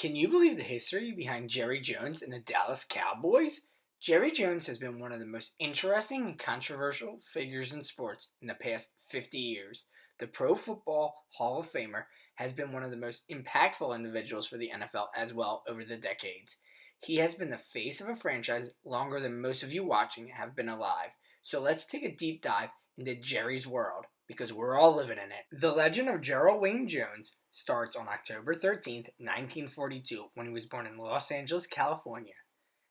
Can you believe the history behind Jerry Jones and the Dallas Cowboys? Jerry Jones has been one of the most interesting and controversial figures in sports in the past 50 years. The Pro Football Hall of Famer has been one of the most impactful individuals for the NFL as well over the decades. He has been the face of a franchise longer than most of you watching have been alive. So let's take a deep dive into Jerry's world because we're all living in it. The legend of Gerald Wayne Jones starts on October 13th, 1942, when he was born in Los Angeles, California.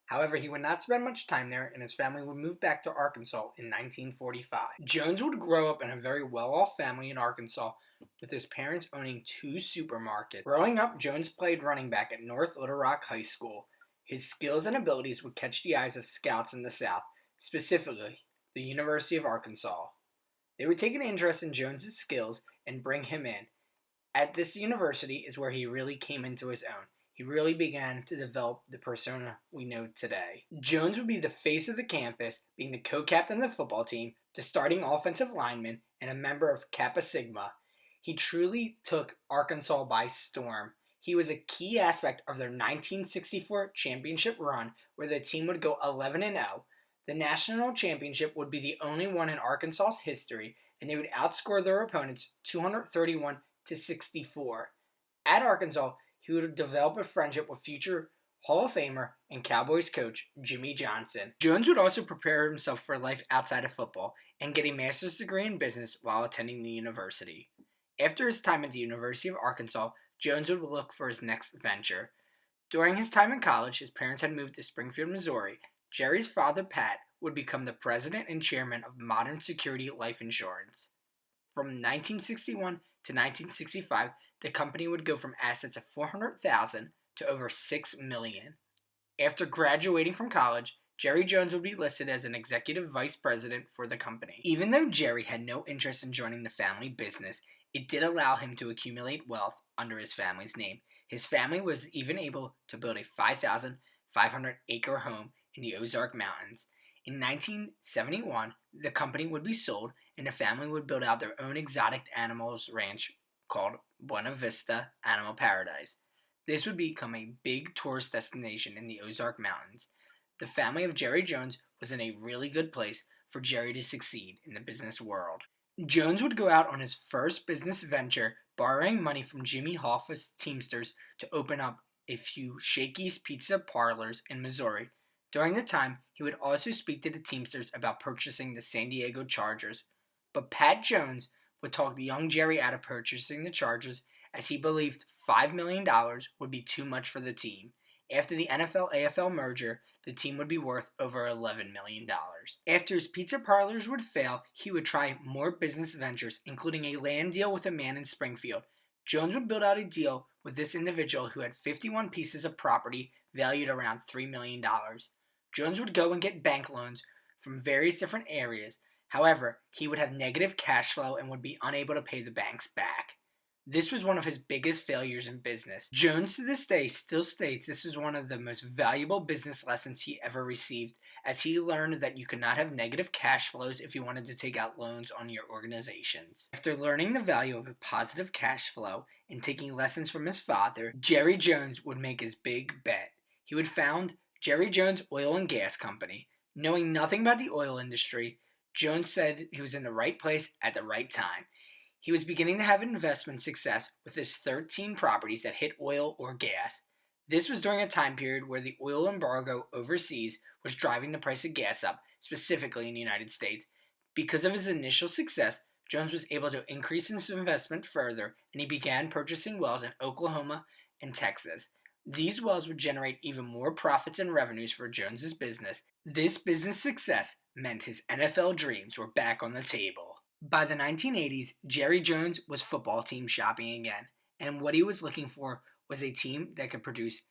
However, he would not spend much time there, and his family would move back to Arkansas in 1945. Jones would grow up in a very well-off family in Arkansas, with his parents owning two supermarkets. Growing up, Jones played running back at North Little Rock High School. His skills and abilities would catch the eyes of scouts in the South, specifically the University of Arkansas. They would take an interest in Jones's skills and bring him in. At this university is where he really came into his own. He really began to develop the persona we know today. Jones would be the face of the campus, being the co-captain of the football team, the starting offensive lineman, and a member of Kappa Sigma. He truly took Arkansas by storm. He was a key aspect of their 1964 championship run, where the team would go 11-0. The national championship would be the only one in Arkansas's history, and they would outscore their opponents 231-64. At Arkansas, he would develop a friendship with future Hall of Famer and Cowboys coach Jimmy Johnson. Jones would also prepare himself for life outside of football and get a master's degree in business while attending the university. After his time at the University of Arkansas, Jones would look for his next venture. During his time in college, his parents had moved to Springfield, Missouri. Jerry's father, Pat, would become the president and chairman of Modern Security Life Insurance. From 1961 to 1965, the company would go from assets of $400,000 to over $6 million. After graduating from college, Jerry Jones would be listed as an executive vice president for the company. Even though Jerry had no interest in joining the family business, it did allow him to accumulate wealth under his family's name. His family was even able to build a 5,500-acre home in the Ozark Mountains. In 1971, the company would be sold, and the family would build out their own exotic animals ranch called Buena Vista Animal Paradise. This would become a big tourist destination in the Ozark Mountains. The family of Jerry Jones was in a really good place for Jerry to succeed in the business world. Jones would go out on his first business venture, borrowing money from Jimmy Hoffa's Teamsters to open up a few Shakey's Pizza parlors in Missouri. During the time, he would also speak to the Teamsters about purchasing the San Diego Chargers. But Pat Jones would talk the young Jerry out of purchasing the Chargers, as he believed $5 million would be too much for the team. After the NFL-AFL merger, the team would be worth over $11 million. After his pizza parlors would fail, he would try more business ventures, including a land deal with a man in Springfield. Jones would build out a deal with this individual who had 51 pieces of property valued around $3 million. Jones would go and get bank loans from various different areas. However, he would have negative cash flow and would be unable to pay the banks back. This was one of his biggest failures in business. Jones to this day still states this is one of the most valuable business lessons he ever received, as he learned that you could not have negative cash flows if you wanted to take out loans on your organizations. After learning the value of a positive cash flow and taking lessons from his father, Jerry Jones would make his big bet. He would found Jerry Jones Oil and Gas Company. Knowing nothing about the oil industry, Jones said he was in the right place at the right time. He was beginning to have investment success with his 13 properties that hit oil or gas. This was during a time period where the oil embargo overseas was driving the price of gas up, specifically in the United States. Because of his initial success, Jones was able to increase his investment further, and he began purchasing wells in Oklahoma and Texas. These wells would generate even more profits and revenues for Jones's business. This business success meant his NFL dreams were back on the table. By the 1980s, Jerry Jones was football team shopping again, and what he was looking for was a team that could produce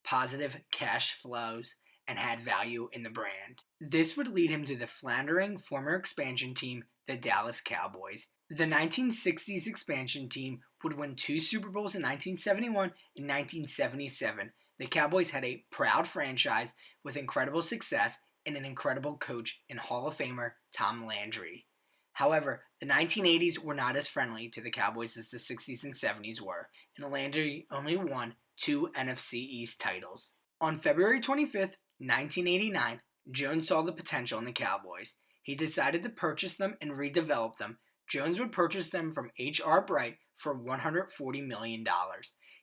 positive cash flows and had value in the brand. This would lead him to the floundering former expansion team, the Dallas Cowboys. The 1960s expansion team would win 2 Super Bowls in 1971 and 1977. The Cowboys had a proud franchise with incredible success and an incredible coach in Hall of Famer Tom Landry. However, the 1980s were not as friendly to the Cowboys as the 60s and 70s were, and Landry only won 2 NFC East titles. On February 25th, 1989, Jones saw the potential in the Cowboys. He decided to purchase them and redevelop them. Jones would purchase them from H.R. Bright for $140 million.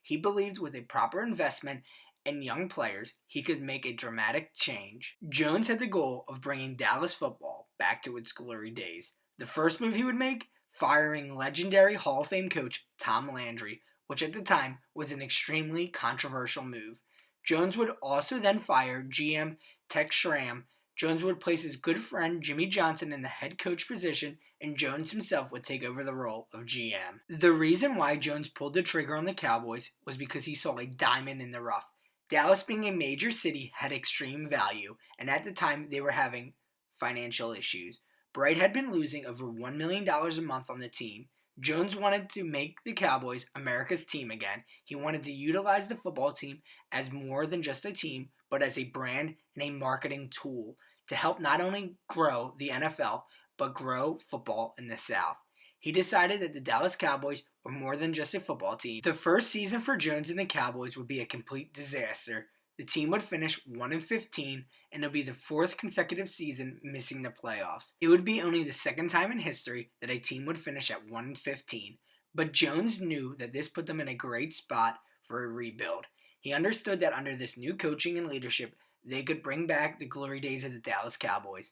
He believed with a proper investment and young players, he could make a dramatic change. Jones had the goal of bringing Dallas football back to its glory days. The first move he would make, firing legendary Hall of Fame coach Tom Landry, which at the time was an extremely controversial move. Jones would also then fire GM Tex Schramm. Jones would place his good friend Jimmy Johnson in the head coach position, and Jones himself would take over the role of GM. The reason why Jones pulled the trigger on the Cowboys was because he saw a diamond in the rough. Dallas, being a major city, had extreme value, and at the time they were having financial issues. Bright had been losing over $1 million a month on the team. Jones wanted to make the Cowboys America's team again. He wanted to utilize the football team as more than just a team, but as a brand and a marketing tool to help not only grow the NFL, but grow football in the South. He decided that the Dallas Cowboys were more than just a football team. The first season for Jones and the Cowboys would be a complete disaster. The team would finish 1-15, and it would be the fourth consecutive season missing the playoffs. It would be only the second time in history that a team would finish at 1-15, but Jones knew that this put them in a great spot for a rebuild. He understood that under this new coaching and leadership, they could bring back the glory days of the Dallas Cowboys.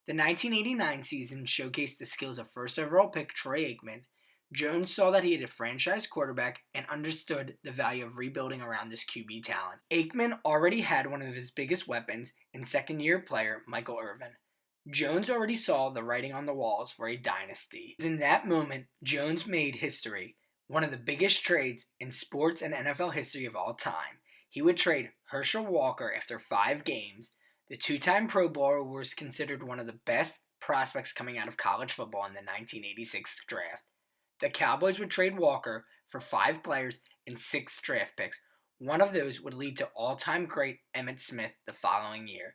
The 1989 season showcased the skills of first overall pick Troy Aikman. Jones saw that he had a franchise quarterback and understood the value of rebuilding around this QB talent. Aikman already had one of his biggest weapons in second-year player Michael Irvin. Jones already saw the writing on the walls for a dynasty. In that moment, Jones made history, one of the biggest trades in sports and NFL history of all time. He would trade Herschel Walker after 5 games. The two-time Pro Bowler was considered one of the best prospects coming out of college football in the 1986 draft. The Cowboys would trade Walker for 5 players and 6 draft picks. One of those would lead to all-time great Emmitt Smith the following year.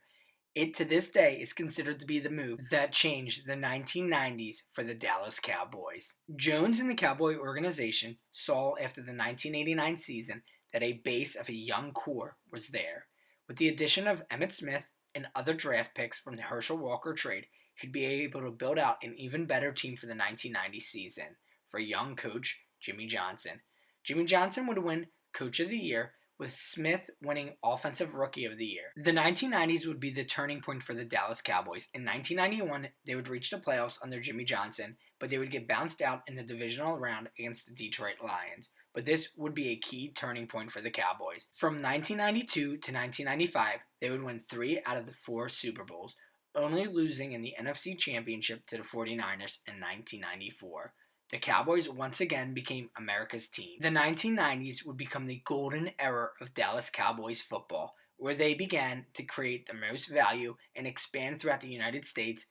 It to this day is considered to be the move that changed the 1990s for the Dallas Cowboys. Jones and the Cowboy organization saw after the 1989 season that a base of a young core was there. With the addition of Emmitt Smith and other draft picks from the Herschel Walker trade, he'd be able to build out an even better team for the 1990 season for young coach Jimmy Johnson. Jimmy Johnson would win Coach of the Year, with Smith winning Offensive Rookie of the Year. The 1990s would be the turning point for the Dallas Cowboys. In 1991, they would reach the playoffs under Jimmy Johnson, but they would get bounced out in the divisional round against the Detroit Lions. But this would be a key turning point for the Cowboys. From 1992 to 1995, they would win 3 out of the 4 Super Bowls, only losing in the NFC Championship to the 49ers in 1994. The Cowboys once again became America's team. The 1990s would become the golden era of Dallas Cowboys football, where they began to create the most value and expand throughout the United States,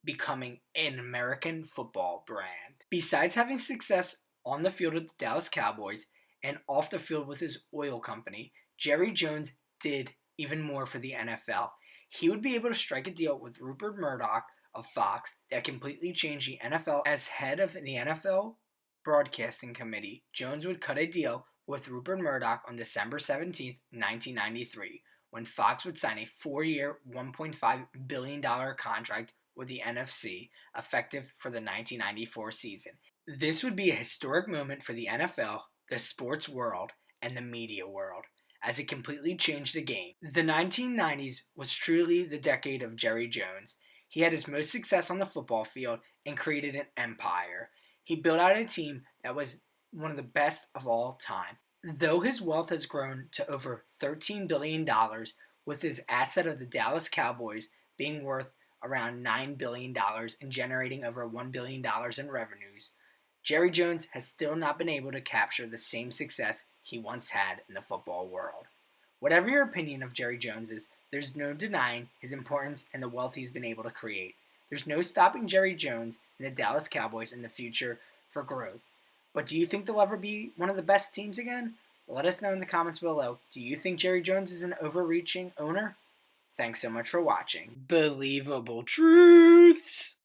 becoming an American football brand. Besides having success on the field with the Dallas Cowboys and off the field with his oil company, Jerry Jones did even more for the NFL. He would be able to strike a deal with Rupert Murdoch of Fox that completely changed the NFL. As head of the NFL Broadcasting Committee, Jones would cut a deal with Rupert Murdoch on December 17, 1993, when Fox would sign a 4-year, $1.5 billion contract with the NFC, effective for the 1994 season. This would be a historic moment for the NFL, the sports world, and the media world, as it completely changed the game. The 1990s was truly the decade of Jerry Jones. He had his most success on the football field and created an empire. He built out a team that was one of the best of all time. Though his wealth has grown to over $13 billion, with his asset of the Dallas Cowboys being worth around $9 billion and generating over $1 billion in revenues, Jerry Jones has still not been able to capture the same success he once had in the football world. Whatever your opinion of Jerry Jones is, there's no denying his importance and the wealth he's been able to create. There's no stopping Jerry Jones and the Dallas Cowboys in the future for growth. But do you think they'll ever be one of the best teams again? Let us know in the comments below. Do you think Jerry Jones is an overreaching owner? Thanks so much for watching. Believable truths!